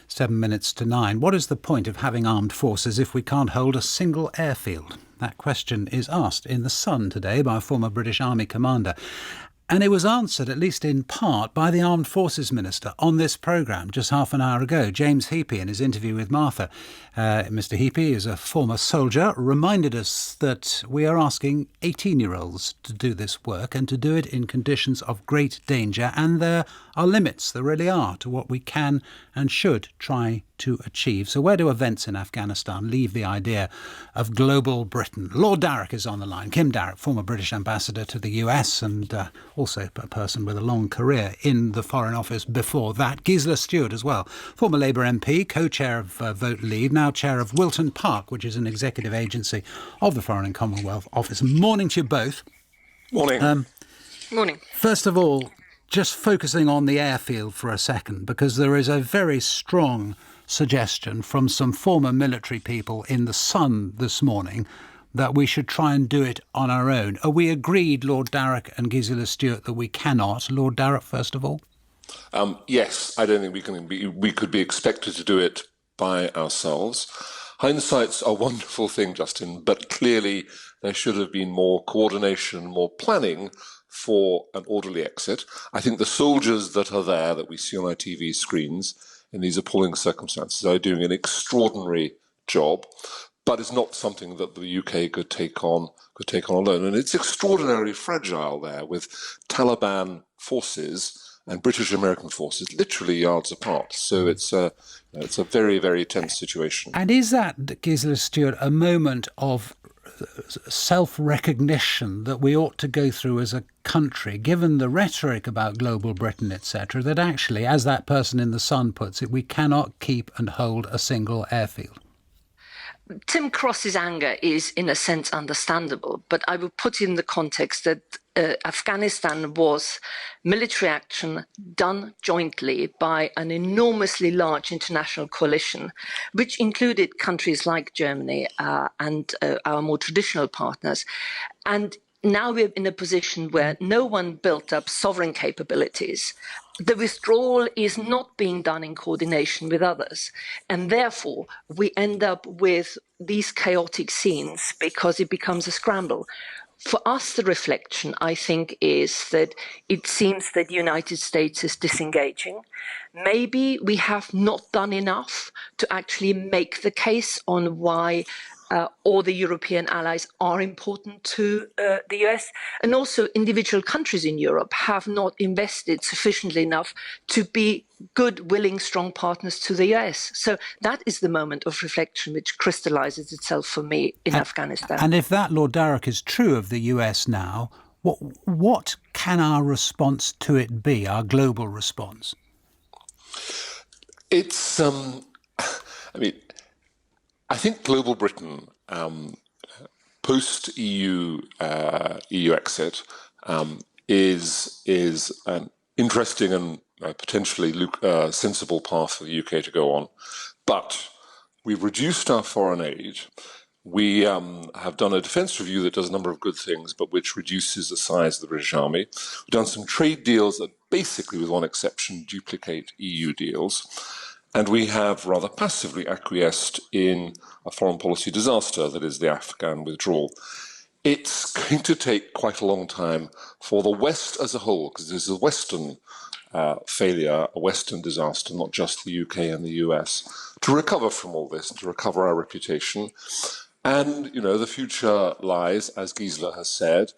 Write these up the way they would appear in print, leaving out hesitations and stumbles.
7 minutes to 9. What is the point of having armed forces if we can't hold a single airfield? That question is asked in The Sun today by a former British Army commander. And it was answered, at least in part, by the Armed Forces Minister on this programme just half an hour ago. James Heappey, in his interview with Martha. Mr Heappey is a former soldier, reminded us that we are asking 18-year-olds to do this work and to do it in conditions of great danger. And there are limits, there really are, to what we can and should try to achieve. So where do events in Afghanistan leave the idea of global Britain? Lord Darroch is on the line. Kim Darroch, former British ambassador to the US and also a person with a long career in the Foreign Office before that. Gisela Stuart as well, former Labour MP, co-chair of Vote Leave, now chair of Wilton Park, which is an executive agency of the Foreign and Commonwealth Office. Morning to you both. Morning. Morning. First of all, just focusing on the airfield for a second, because there is a very strong suggestion from some former military people in The Sun this morning that we should try and do it on our own. Are we agreed, Lord Darroch and Gisela Stuart, that we cannot? Lord Darroch, first of all? Yes, I don't think we could be expected to do it by ourselves. Hindsight's a wonderful thing, Justin, but clearly there should have been more coordination, more planning for an orderly exit. I think the soldiers that are there, that we see on our TV screens in these appalling circumstances, are doing an extraordinary job, but it's not something that the UK could take on alone. And it's extraordinarily fragile there, with Taliban forces and British American forces literally yards apart. So it's a very, very tense situation. And is that, Gisela Stuart, a moment of self-recognition that we ought to go through as a country, given the rhetoric about global Britain, etc., that actually, as that person in The Sun puts it, we cannot keep and hold a single airfield? Tim Cross's anger is, in a sense, understandable, but I would put in the context that Afghanistan was military action done jointly by an enormously large international coalition, which included countries like Germany and our more traditional partners. And now we're in a position where no one built up sovereign capabilities. The withdrawal is not being done in coordination with others. And therefore, we end up with these chaotic scenes because it becomes a scramble. For us, the reflection, I think, is that it seems that the United States is disengaging. Maybe we have not done enough to actually make the case on why all the European allies are important to the US. And also individual countries in Europe have not invested sufficiently enough to be good, willing, strong partners to the US. So that is the moment of reflection which crystallizes itself for me in Afghanistan. And if that, Lord Darroch, is true of the US now, what can our response to it be, our global response? It's, I think global Britain, post-EU exit, is an interesting and potentially sensible path for the UK to go on. But we've reduced our foreign aid. We have done a defence review that does a number of good things, but which reduces the size of the British Army. We've done some trade deals that basically, with one exception, duplicate EU deals. And we have rather passively acquiesced in a foreign policy disaster, that is the Afghan withdrawal. It's going to take quite a long time for the West as a whole, because this is a Western failure, a Western disaster, not just the UK and the US, to recover from all this and to recover our reputation. And, the future lies, as Gisela has said,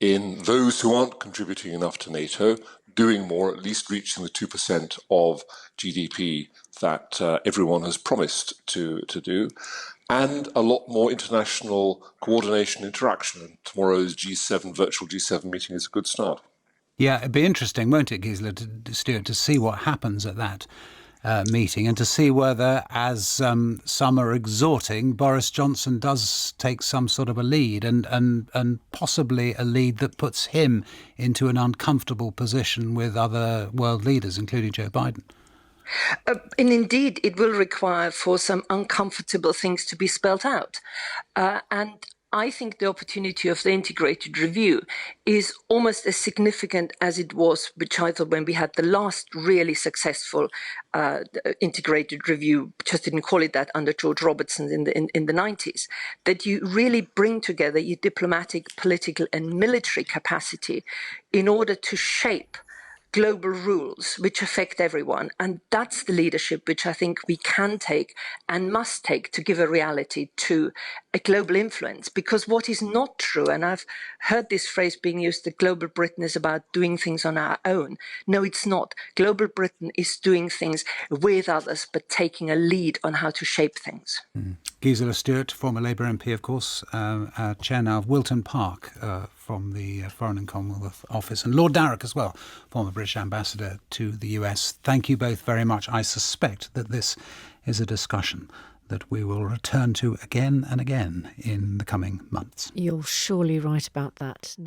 in those who aren't contributing enough to NATO, doing more, at least reaching the 2% of GDP that everyone has promised to do, and a lot more international coordination interaction. And tomorrow's virtual G7 meeting is a good start. Yeah, it'd be interesting, won't it, Gisela, Stuart, to see what happens at that meeting and to see whether, as some are exhorting, Boris Johnson does take some sort of a lead and possibly a lead that puts him into an uncomfortable position with other world leaders, including Joe Biden. And indeed, it will require for some uncomfortable things to be spelt out. And I think the opportunity of the integrated review is almost as significant as it was, which I thought when we had the last really successful integrated review, just didn't call it that, under George Robertson in the 90s, that you really bring together your diplomatic, political and military capacity in order to shape global rules which affect everyone. And that's the leadership which I think we can take and must take to give a reality to a global influence. Because what is not true, and I've heard this phrase being used, that global Britain is about doing things on our own. No, it's not. Global Britain is doing things with others, but taking a lead on how to shape things. Gisela Stewart, former Labour MP, of course, chair now of Wilton Park from the Foreign and Commonwealth Office, and Lord Darroch as well, former British ambassador to the US. Thank you both very much. I suspect that this is a discussion that we will return to again and again in the coming months. You're surely right about that now.